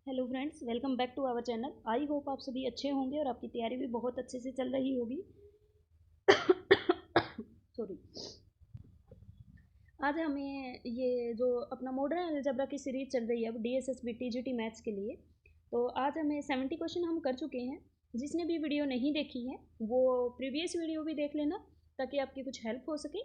Hello friends, welcome back to our channel. I hope आप सभी अच्छे होंगे और आपकी तैयारी भी बहुत अच्छे से चल रही होगी। सॉरी। आज हमें ये जो अपना मॉडर्न अलजेब्रा की सीरीज चल रही है अब डीएसएसबी टीजीटी मैथ्स के लिए, तो आज हमें 70 क्वेश्चन हम कर चुके हैं। जिसने भी वीडियो नहीं देखी है वो प्रीवियस वीडियो भी देख लेना ताकि आपकी कुछ हेल्प हो सके।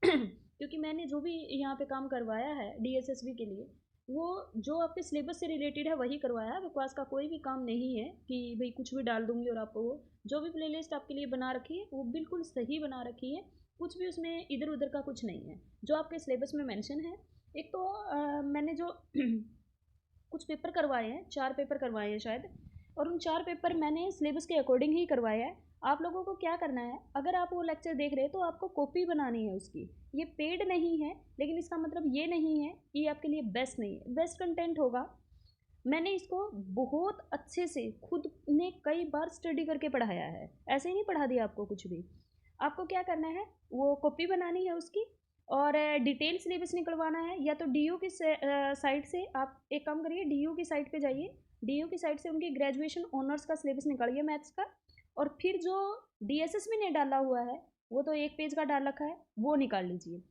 क्योंकि मैंने जो भी यहाँ पे काम करवाया है डीएसएसबी के लिए वो जो आपके सिलेबस से रिलेटेड है वही करवाया है। बकवास का कोई भी काम नहीं है कि भाई कुछ भी डाल दूंगी और आपको वो जो भी प्लेलिस्ट आपके लिए बना रखी है वो बिल्कुल सही बना रखी है। कुछ भी उसमें इधर उधर का कुछ नहीं है जो आपके सिलेबस में मेंशन है। एक तो मैंने जो कुछ पेपर करवाए हैं, 4 पेपर करवाए हैं शायद, और उन 4 पेपर मैंने सिलेबस के अकॉर्डिंग ही करवाया है। आप लोगों को क्या करना है, अगर आप वो लेक्चर देख रहे हैं तो आपको कॉपी बनानी है उसकी। ये पेड नहीं है, लेकिन इसका मतलब ये नहीं है कि आपके लिए बेस्ट नहीं है। बेस्ट कंटेंट होगा। मैंने इसको बहुत अच्छे से खुद ने कई बार स्टडी करके पढ़ाया है, ऐसे ही नहीं पढ़ा दिया आपको कुछ भी। आपको क्या करना है, वो कॉपी बनानी है उसकी और डिटेल सिलेबस निकलवाना है। या तो डीयू की साइट से आप एक काम करिए, डीयू की साइट पे जाइए, डीयू की साइट से उनकी ग्रेजुएशन ऑनर्स का सिलेबस निकालिए मैथ्स का। और फिर जो डीएसएसबी ने डाला हुआ है वो तो 1 पेज का डाल रखा है, वो निकाल लीजिए।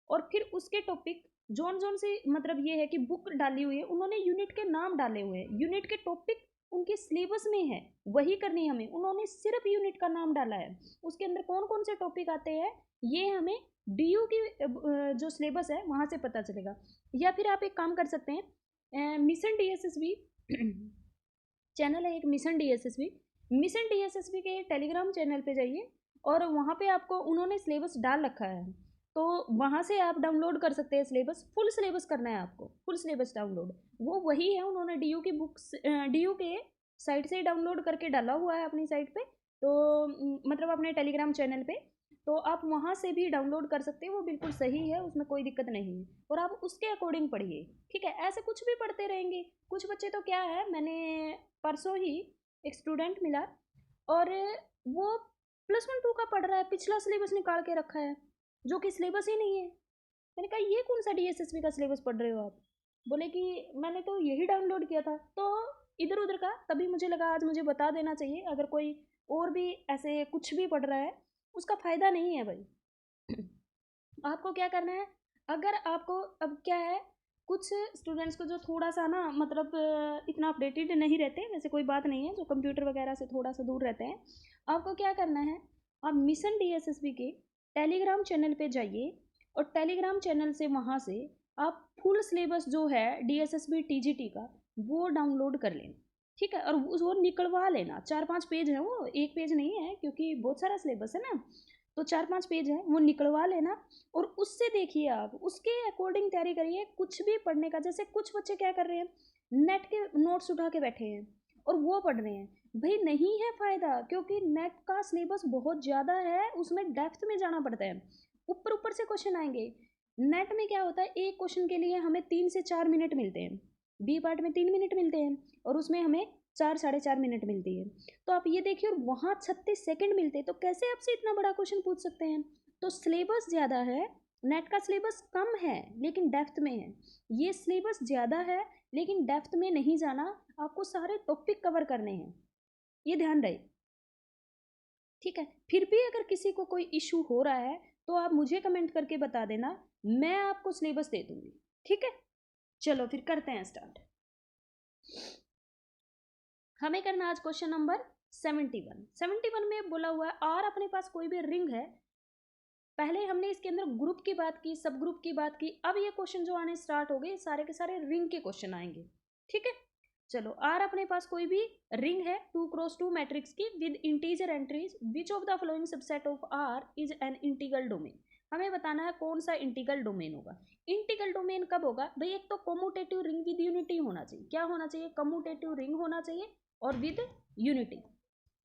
और फिर उसके टॉपिक जोन जोन से, मतलब ये है कि बुक डाली हुई है उन्होंने, यूनिट के नाम डाले हुए हैं, यूनिट के टॉपिक उनके सिलेबस में है, वही करनी है हमें। उन्होंने सिर्फ यूनिट का नाम डाला है, उसके अंदर कौन कौन से टॉपिक आते हैं ये हमें डीयू की जो सिलेबस है वहाँ से पता चलेगा। या फिर आप एक काम कर सकते हैं, मिशन डीएसएसबी चैनल है एक, मिशन डीएसएसबी। मिशन डीएसएसबी के टेलीग्राम चैनल पे जाइए और वहाँ पे आपको उन्होंने सिलेबस डाल रखा है, तो वहाँ से आप डाउनलोड कर सकते हैं सिलेबस। फुल सिलेबस करना है आपको, फुल सिलेबस डाउनलोड वो वही है, उन्होंने डीयू की बुक्स डीयू के साइट से ही डाउनलोड करके डाला हुआ है अपनी साइट पे। तो मतलब अपने टेलीग्राम चैनल पे, तो आप वहाँ से भी डाउनलोड कर सकते हैं, वो बिल्कुल सही है, उसमें कोई दिक्कत नहीं है। और आप उसके अकॉर्डिंग पढ़िए, ठीक है। ऐसे कुछ भी पढ़ते रहेंगे। कुछ बच्चे तो क्या है, मैंने परसों ही एक स्टूडेंट मिला और वो +1 2 का पढ़ रहा है, पिछला सिलेबस निकाल के रखा है जो कि सिलेबस ही नहीं है। मैंने कहा ये कौन सा डीएसएसबी का सिलेबस पढ़ रहे हो आप? बोले कि मैंने तो यही डाउनलोड किया था। तो इधर उधर का, तभी मुझे लगा आज मुझे बता देना चाहिए, अगर कोई और भी ऐसे कुछ भी पढ़ रहा है उसका फ़ायदा नहीं है भाई। आपको क्या करना है, अगर आपको अब क्या है, कुछ स्टूडेंट्स को जो थोड़ा सा ना मतलब इतना अपडेटेड नहीं रहते, वैसे कोई बात नहीं है, जो कंप्यूटर वगैरह से थोड़ा सा दूर रहते हैं, आपको क्या करना है, आप मिशन डीएसएसबी के टेलीग्राम चैनल पे जाइए और टेलीग्राम चैनल से वहाँ से आप फुल सिलेबस जो है डीएसएसबी टीजीटी का वो डाउनलोड कर लेना, ठीक है। और वो निकलवा लेना, 4 5 पेज है वो, 1 पेज नहीं है, क्योंकि बहुत सारा सिलेबस है ना, तो 4 5 पेज है, वो निकलवा लेना। और उससे देखिए आप उसके अकॉर्डिंग तैयारी करिए। कुछ भी पढ़ने का, जैसे कुछ बच्चे क्या कर रहे हैं, नेट के नोट्स उठा के बैठे हैं और वो पढ़ रहे हैं। भाई नहीं है फ़ायदा, क्योंकि नेट का सिलेबस बहुत ज़्यादा है, उसमें डेप्थ में जाना पड़ता है, ऊपर ऊपर से क्वेश्चन आएंगे। नेट में क्या होता है, एक क्वेश्चन के लिए हमें 3 से 4 मिनट मिलते हैं, बी पार्ट में 3 मिनट मिलते हैं और उसमें हमें 4 साढ़े 4 मिनट मिलती है। तो आप ये देखिए, और वहाँ 36 सेकंड मिलते हैं, तो कैसे आपसे इतना बड़ा क्वेश्चन पूछ सकते हैं? तो सिलेबस ज़्यादा है, नेट का सिलेबस कम है लेकिन डेप्थ में है। ये सिलेबस ज़्यादा है लेकिन डेप्थ में नहीं जाना, आपको सारे टॉपिक कवर करने हैं, ये ध्यान रहे, ठीक है। फिर भी अगर किसी को कोई इशू हो रहा है तो आप मुझे कमेंट करके बता देना, मैं आपको सिलेबस दे दूंगी, ठीक है। चलो फिर करते हैं स्टार्ट। हमें करना आज क्वेश्चन नंबर 71। 71 में बोला हुआ है, आर अपने पास कोई भी रिंग है। पहले हमने इसके अंदर ग्रुप की बात की, सब ग्रुप की बात की, अब ये क्वेश्चन जो आने स्टार्ट हो गए सारे के सारे रिंग के क्वेश्चन आएंगे, ठीक है। चलो, आर अपने पास कोई भी रिंग है 2x2 मैट्रिक्स की with integer entries, which of the following subset of R is an integral domain. हमें बताना है कौन सा इंटीग्रल डोमेन होगा। इंटीग्रल डोमेन कब होगा भाई, एक तो कम्यूटेटिव रिंग विद यूनिटी होना चाहिए। क्या होना चाहिए? कम्यूटेटिव रिंग होना चाहिए और विद यूनिटी।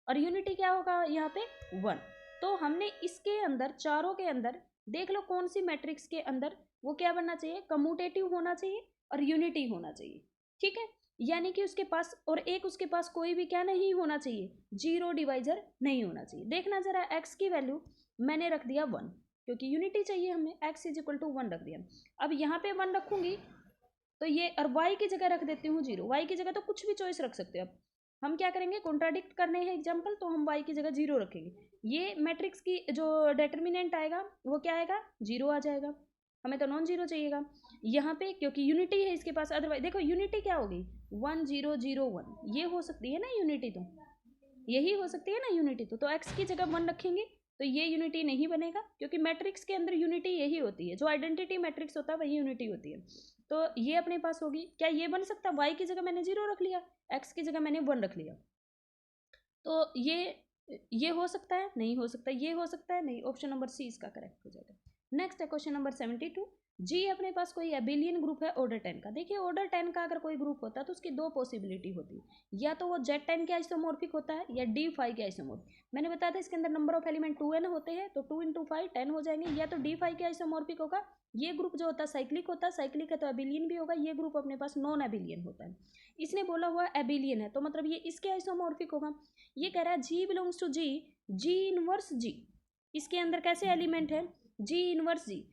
और यूनिटी क्या होगा यहाँ पे? 1। तो हमने इसके अंदर, चारों के अंदर देख लो कौन सी मैट्रिक्स के अंदर वो क्या बनना चाहिए, कम्यूटेटिव होना चाहिए और यूनिटी होना चाहिए, ठीक है। यानी कि उसके पास, और एक उसके पास कोई भी क्या नहीं होना चाहिए, जीरो डिवाइजर नहीं होना चाहिए। देखना जरा, x की वैल्यू मैंने रख दिया 1, क्योंकि यूनिटी चाहिए हमें, x = 1 रख दिया। अब यहाँ पे 1 रखूंगी तो ये, और y की जगह रख देती हूँ 0, y की जगह तो कुछ भी चॉइस रख सकते हो आप। हम क्या करेंगे, कॉन्ट्राडिक्ट करने हैं एग्जाम्पल, तो हम y की जगह 0 रखेंगे। ये मैट्रिक्स की जो डिटर्मिनेंट आएगा वो क्या आएगा, 0 आ जाएगा। हमें तो नॉन जीरो चाहिएगा यहाँ पे, क्योंकि यूनिटी है इसके पास। अदरवाइज देखो यूनिटी क्या होगी, 1 0 0 1, ये हो सकती है ना यूनिटी, तो यही हो सकती है ना यूनिटी। तो x की जगह 1 रखेंगे तो ये यूनिटी नहीं बनेगा, क्योंकि मैट्रिक्स के अंदर यूनिटी यही होती है, जो आइडेंटिटी मैट्रिक्स होता है वही यूनिटी होती है। तो ये अपने पास होगी। क्या ये बन सकता, y की जगह मैंने 0 रख लिया, x की जगह मैंने 1 रख लिया, तो ये हो सकता है, नहीं हो सकता, ये हो सकता है, नहीं। ऑप्शन नंबर सी इसका करेक्ट हो जाएगा। नेक्स्ट है क्वेश्चन नंबर 72। जी अपने पास कोई एबिलियन ग्रुप है ऑर्डर 10 का। देखिए ऑर्डर 10 का अगर कोई ग्रुप होता है तो उसकी दो पॉसिबिलिटी होती है, या तो वो Z10 के आइसोमॉर्फिक होता है या D5 के आइसोमॉर्फिक। मैंने बताया था इसके अंदर नंबर ऑफ एलिमेंट 2n होते हैं, तो 2 × 5 10 हो जाएंगे। या तो D5 के आइसोमॉर्फिक होगा, ये ग्रुप जो होता है साइक्लिक होता है, साइक्लिक है तो एबिलियन भी होगा। ये ग्रुप अपने पास नॉन एबिलियन होता है। इसने बोला हुआ एबिलियन है तो मतलब ये इसके आइसोमॉर्फिक होगा। ये कह रहा है G belongs to G, G inverse G. इसके अंदर कैसे एलिमेंट है, जी इनवर्स जी,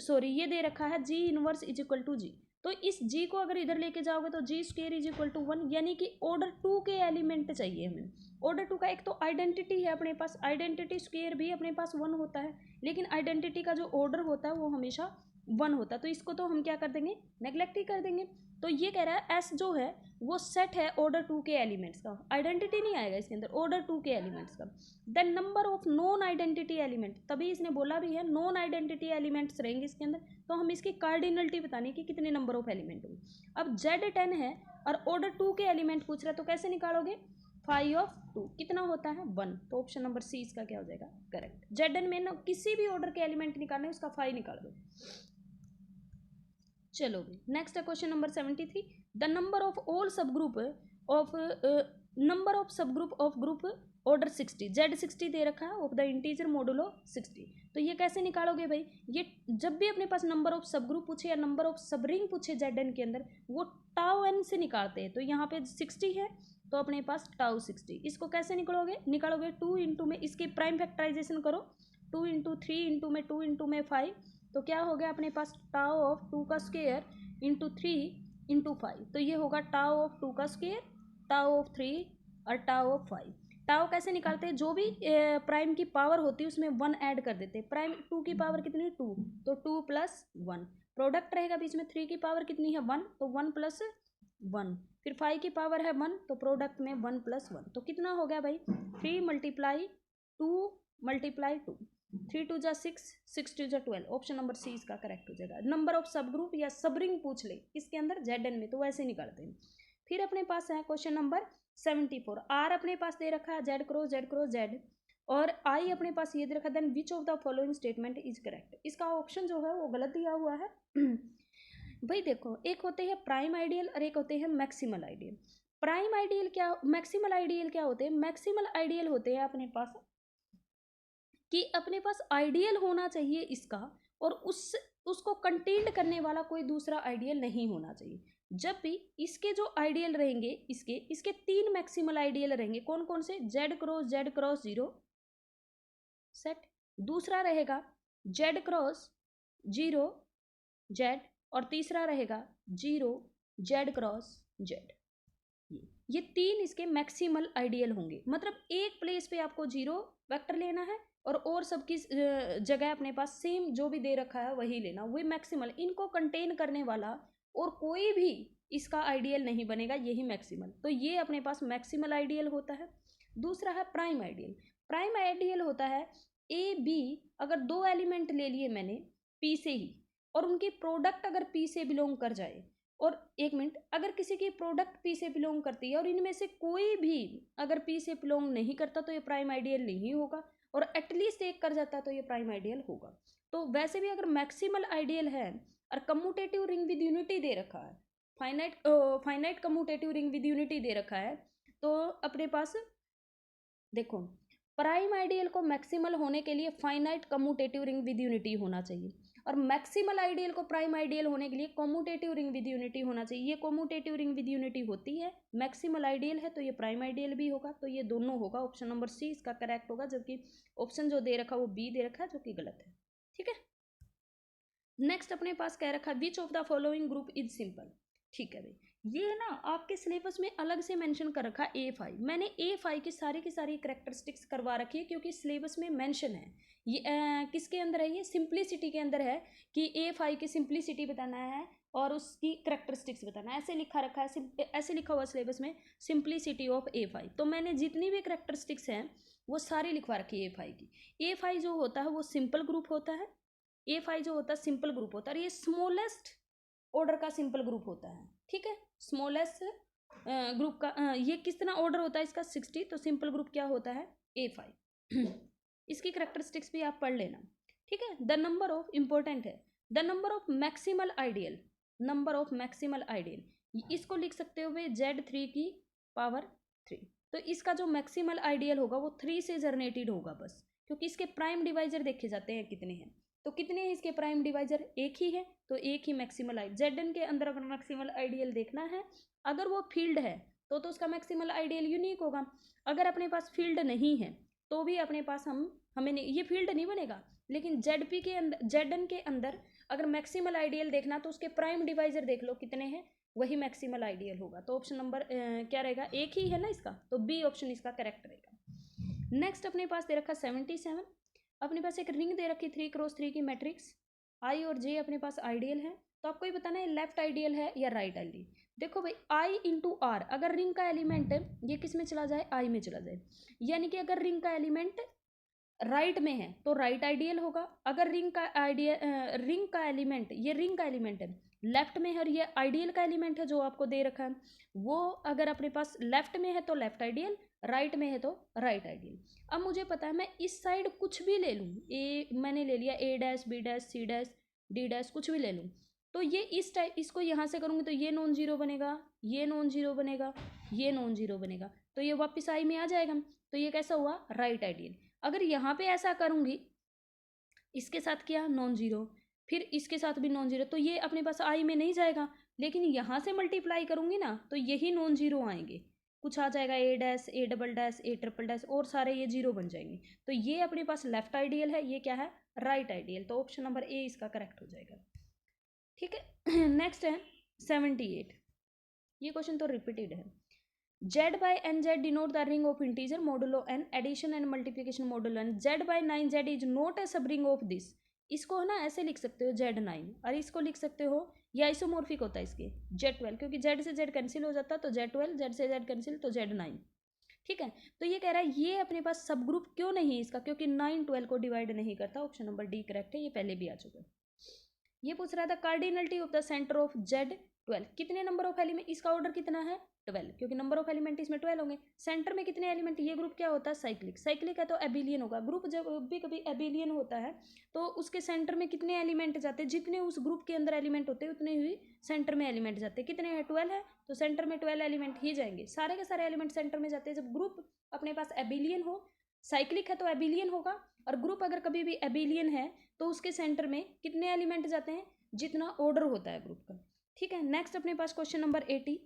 सॉरी ये दे रखा है G inverse is equal to G. तो इस जी को अगर इधर लेके जाओगे तो G square is equal to 1, यानी कि ऑर्डर 2 के एलिमेंट चाहिए हमें। ऑर्डर 2 का एक तो आइडेंटिटी है अपने पास, आइडेंटिटी स्क्वायर भी अपने पास 1 होता है, लेकिन आइडेंटिटी का जो ऑर्डर होता है वो हमेशा 1 होता है। तो इसको तो हम क्या कर देंगे, नेग्लेक्ट ही कर देंगे। तो ये कह रहा है एस जो है वो सेट है ऑर्डर 2 के एलिमेंट्स का, आइडेंटिटी नहीं आएगा इसके अंदर, ऑर्डर 2 के एलिमेंट्स का। Then number of non identity element, तभी इसने बोला भी है नॉन आइडेंटिटी एलिमेंट्स रहेंगे इसके अंदर, तो हम इसकी कार्डिनलिटी बताने की कितने नंबर ऑफ एलिमेंट होंगे। अब Z10 है और ऑर्डर 2 के एलिमेंट पूछ रहा है, तो कैसे निकालोगे, 5 ऑफ 2 कितना होता है 1। तो ऑप्शन नंबर सी इसका क्या हो जाएगा करेक्ट। Z10 में ना किसी भी ऑर्डर के एलिमेंट निकालने उसका 5 निकाल दो। चलो नेक्स्ट है question number 73। The number of all सब ग्रुप ऑफ नंबर ऑफ सब group of group order 60, Z60 दे रखा है ऑफ द इंटीजर मॉडुलो 60। तो ये कैसे निकालोगे भाई, ये जब भी अपने पास नंबर ऑफ सब ग्रुप पूछे या नंबर ऑफ सब रिंग पूछे Z के अंदर, वो टाउ n से निकालते हैं। तो यहाँ पे 60 है तो अपने पास टाउ 60। इसको कैसे निकालोगे 2 इंटू में इसकी प्राइम फैक्टराइजेशन करो, 2 इंटू 3 इंटू में 2 इंटू में 5, तो क्या हो गया अपने पास टाउ ऑफ 2 का स्क्वायर इंटू 3 इंटू 5। तो ये होगा टाउ ऑफ 2 का स्क्वायर, टाउ ऑफ 3 और टाउ ऑफ 5। टाउ कैसे निकालते हैं, जो भी प्राइम की पावर होती है उसमें 1 ऐड कर देते हैं। प्राइम 2 की पावर कितनी 2, तो 2 प्लस 1, प्रोडक्ट रहेगा बीच में 3 की पावर कितनी है 1, तो 1 प्लस 1, फिर 5 की पावर है 1 तो प्रोडक्ट में 1 प्लस 1, तो कितना हो गया भाई 3 मल्टीप्लाई 2 मल्टीप्लाई 2, 3 2 जा 6, 6 2 जा 12। ऑप्शन नंबर सी इसका करेक्ट हो जाएगा। नंबर ऑफ सब ग्रुप या सब रिंग पूछ ले इसके अंदर Z में, तो वैसे निकालते हैं। फिर अपने पास है क्वेश्चन नंबर 74। आर अपने पास दे रखा है Z cross Z cross Z, और आई अपने पास ये दे रखा है, then which of the following statement is correct. इसका ऑप्शन जो है वो गलत दिया हुआ है भाई देखो, एक होते हैं प्राइम आइडियल और एक होते हैं मैक्सिमल आइडियल। प्राइम आइडियल क्या, मैक्सिमल आइडियल क्या होते हैं, मैक्सिमल आइडियल होते हैं अपने पास कि अपने पास आइडियल होना चाहिए इसका, और उसको कंटेन्ड करने वाला कोई दूसरा आइडियल नहीं होना चाहिए। जब भी इसके जो आइडियल रहेंगे, इसके 3 मैक्सिमल आइडियल रहेंगे, कौन कौन से, Z क्रॉस 0 सेट, दूसरा रहेगा Z क्रॉस 0 Z, और तीसरा रहेगा 0 Z क्रॉस Z। ये 3 इसके मैक्सिमल आइडियल होंगे। मतलब एक प्लेस पे आपको 0 वेक्टर लेना है और सबकी जगह अपने पास सेम जो भी दे रखा है वही लेना, वही मैक्सिमल। इनको कंटेन करने वाला और कोई भी इसका आइडियल नहीं बनेगा, यही मैक्सिमल। तो ये अपने पास मैक्सिमल आइडियल होता है। दूसरा है प्राइम आइडियल। प्राइम आइडियल होता है ए बी, अगर 2 एलिमेंट ले लिए मैंने पी से ही, और उनकी प्रोडक्ट अगर पी से बिलोंग कर जाए, और एक मिनट, अगर किसी की प्रोडक्ट पी से बिलोंग करती है और इनमें से कोई भी अगर पी से बिलोंग नहीं करता तो ये प्राइम आइडियल नहीं होगा, और एटलीस्ट एक कर जाता तो ये प्राइम आइडियल होगा। तो वैसे भी अगर मैक्सिमल आइडियल है और कम्यूटेटिव रिंग विद यूनिटी दे रखा है, finite commutative ring with unity दे रखा है, तो अपने पास देखो प्राइम आइडियल को मैक्सिमल होने के लिए finite commutative ring with unity होना चाहिए, और मैक्सिमल आइडियल को प्राइम आइडियल होने के लिए कम्यूटेटिव रिंग विद यूनिटी होना चाहिए। ये कम्यूटेटिव रिंग विद यूनिटी होती है, मैक्सिमल आइडियल है तो ये प्राइम आइडियल भी होगा, तो ये दोनों होगा। ऑप्शन नंबर सी इसका करेक्ट होगा, जबकि ऑप्शन जो दे रखा है वो बी दे रखा है, जो कि गलत है। ठीक है, नेक्स्ट अपने पास कह रखा है विच of the following group is simple. ठीक है भाई, ये ना आपके सिलेबस में अलग से मेंशन कर रखा है A5। मैंने A5 की सारी करेक्टरिस्टिक्स करवा रखी है क्योंकि सिलेबस में मेंशन है। ये किसके अंदर है, ये सिंप्लिसिटी के अंदर है कि A5 की सिंप्लिसिटी बताना है और उसकी करेक्टरिस्टिक्स बताना है। ऐसे लिखा रखा है, ऐसे लिखा हुआ सिलेबस में सिंप्लिसिटी ऑफ A5। तो मैंने जितनी भी करेक्टरिस्टिक्स हैं वो सारी लिखवा रखी है A5 की। A5 जो होता है वो सिंपल ग्रुप होता है। A5 जो होता है सिंपल ग्रुप होता है और ये स्मॉलेस्ट ऑर्डर का सिंपल ग्रुप होता है। ठीक है, स्मॉलेस्ट ग्रुप का ये कितना ऑर्डर होता है इसका 60। तो सिंपल ग्रुप क्या होता है A5। इसकी करेक्टरिस्टिक्स भी आप पढ़ लेना। ठीक है, द नंबर ऑफ इंपॉर्टेंट है, the number of maximal ideal, number of maximal ideal इसको लिख सकते हो Z3 की पावर 3। तो इसका जो मैक्सिमल आइडियल होगा वो 3 से जनरेटेड होगा बस, क्योंकि इसके प्राइम डिवाइजर देखे जाते हैं कितने हैं। तो कितने हैं इसके प्राइम डिवाइजर, एक ही है, तो एक ही मैक्सिमल आई ZN के अंदर अगर मैक्सिमल आइडियल देखना है, अगर वो फील्ड है तो उसका मैक्सिमल आइडियल यूनिक होगा। अगर अपने पास फील्ड नहीं है तो भी अपने पास हमें ये फील्ड नहीं बनेगा, लेकिन ZP के अंदर ZN के अंदर अगर मैक्सिमल आइडियल देखना तो उसके प्राइम डिवाइजर देख लो कितने हैं, वही मैक्सिमल आइडियल होगा। तो ऑप्शन नंबर क्या रहेगा, एक ही है ना इसका, तो बी ऑप्शन इसका करेक्ट रहेगा। नेक्स्ट अपने पास दे रखा 77। अपने पास एक रिंग दे रखी 3x3 की मैट्रिक्स, आई और जे अपने पास आइडियल है। तो आपको ये बताना है लेफ्ट आइडियल है या राइट आइडियल। देखो भाई आई इंटू आर, अगर रिंग का एलिमेंट ये किस में चला जाए, आई में चला जाए, यानी कि अगर रिंग का एलिमेंट राइट में है तो राइट आइडियल होगा। अगर रिंग का एलिमेंट ये रिंग का एलिमेंट है लेफ्ट में है और ये आइडियल का एलिमेंट है जो आपको दे रखा है, वो अगर अपने पास लेफ्ट में है तो लेफ्ट आइडियल, राइट में है तो राइट आइडियल। अब मुझे पता है मैं इस साइड कुछ भी ले लूँ, ए मैंने ले लिया A dash B dash C dash D dash कुछ भी ले लूँ, तो ये इस टाइप इसको यहाँ से करूँगी तो ये नॉन जीरो बनेगा, ये नॉन जीरो बनेगा, ये नॉन जीरो बनेगा, तो ये वापस आई में आ जाएगा। तो ये कैसा हुआ, राइट आइडियल। अगर यहाँ पे ऐसा करूँगी, इसके साथ क्या नॉन जीरो, फिर इसके साथ भी नॉन जीरो, तो ये अपने पास आई में नहीं जाएगा। लेकिन यहाँ से मल्टीप्लाई करूँगी ना तो यही नॉन जीरो आएंगे, कुछ आ जाएगा A dash A double dash A triple dash और सारे ये जीरो बन जाएंगे। तो ये अपने पास लेफ्ट आइडियल है, ये क्या है राइट आइडियल। तो ऑप्शन नंबर ए इसका करेक्ट हो जाएगा। ठीक है, नेक्स्ट है 78। ये क्वेश्चन तो रिपीटेड है। Z by NZ denote the ring of integer modulo n, addition and multiplication modulo n, Z by 9Z is not a subring of this। इसको है ना ऐसे लिख सकते हो Z9, और इसको लिख सकते हो, ये आइसोमॉर्फिक होता है इसके Z12, क्योंकि Z से Z कैंसिल हो जाता है तो Z12, Z से Z कैंसिल तो Z9। ठीक है, तो ये कह रहा है ये अपने पास सब ग्रुप क्यों नहीं है इसका, क्योंकि 9 12 को डिवाइड नहीं करता। ऑप्शन नंबर डी करेक्ट है, ये पहले भी आ चुका है। ये पूछ रहा था cardinality of the centre of Z12, कितने नंबर ऑफ एलिमेंट, इसका ऑर्डर कितना है 12, क्योंकि नंबर ऑफ एलिमेंट इसमें 12 होंगे। सेंटर में कितने एलिमेंट, ये ग्रुप क्या होता है साइक्लिक, साइक्लिक है तो एबिलियन होगा। ग्रुप जब भी कभी एबिलियन होता है तो उसके सेंटर में कितने एलिमेंट जाते हैं, जितने उस ग्रुप के अंदर एलिमेंट होते हैं उतने ही सेंटर में एलिमेंट जाते हैं। कितने हैं 12 है, तो सेंटर में 12 एलिमेंट ही जाएंगे, सारे के सारे एलिमेंट सेंटर में जाते हैं। जब ग्रुप अपने पास एबिलियन हो, साइक्लिक है तो एबिलियन होगा, और ग्रुप अगर कभी भी एबिलियन है तो उसके सेंटर में कितने एलिमेंट जाते हैं, जितना ऑर्डर होता है ग्रुप का। ठीक है, नेक्स्ट अपने पास क्वेश्चन नंबर 80।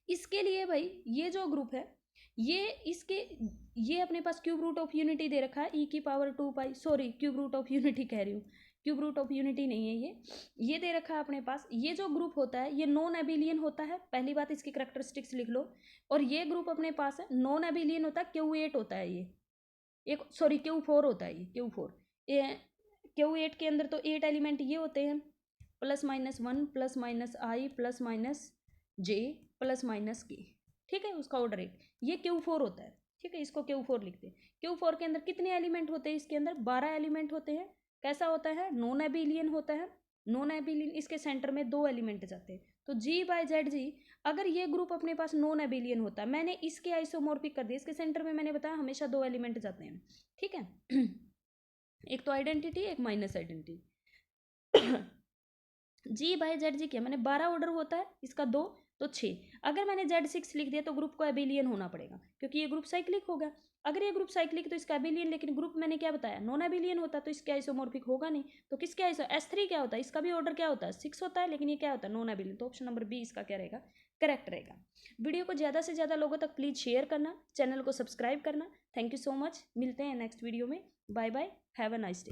इसके लिए भाई ये जो ग्रुप है ये अपने पास क्यूब रूट ऑफ यूनिटी दे रखा है e की power 2 pi, sorry cube root of unity कह रही हूँ, क्यूब रूट ऑफ यूनिटी नहीं है ये दे रखा है अपने पास। ये जो ग्रुप होता है ये नॉन एबिलियन होता है, पहली बात इसकी करेक्टरिस्टिक्स लिख लो। और ये ग्रुप अपने पास है नॉन एबिलियन होता है, Q8 होता है ये एक, सॉरी Q4 होता है ये Q4। Q8 के अंदर तो 8 एलिमेंट ये होते हैं, +-1 +-i +-j +-k। ठीक है, उसका ऑर्डर 8, ये Q4 होता है। ठीक है, इसको Q4 लिखते हैं। Q4 के अंदर कितने एलिमेंट होते हैं, इसके अंदर 12 एलिमेंट होते हैं। कैसा होता है, नॉन एबिलियन होता है। नॉन एबिलियन, इसके सेंटर में 2 एलिमेंट जाते हैं। तो G/ZG, अगर ये ग्रुप अपने पास नॉन एबिलियन होता है, मैंने इसके आइसोमॉर्फिक कर दिया, इसके सेंटर में मैंने बताया हमेशा 2 एलिमेंट जाते हैं। ठीक है, एक तो आइडेंटिटी, एक माइनस आइडेंटिटी। G/ZG क्या मैंने 12 ऑर्डर होता है, इसका 2 तो 6। अगर मैंने Z6 लिख दिया तो ग्रुप को एबिलियन होना पड़ेगा, क्योंकि ये ग्रुप साइक्लिक होगा। अगर ये ग्रुप साइक्लिक तो इसका एबिलियन, लेकिन ग्रुप मैंने क्या बताया नॉन एबिलियन होता, तो इसके आइसोमॉर्फिक होगा नहीं। तो किसके S3 क्या होता है, इसका भी ऑर्डर क्या होता है 6 होता है, लेकिन ये क्या होता है नॉन एबिलियन। तो ऑप्शन नंबर बी इसका क्या रहेगा, करेक्ट रहेगा। वीडियो को ज़्यादा से ज़्यादा लोगों तक प्लीज़ शेयर करना, चैनल को सब्सक्राइब करना। थैंक यू सो मच, मिलते हैं नेक्स्ट वीडियो में। Bye bye, have a nice day.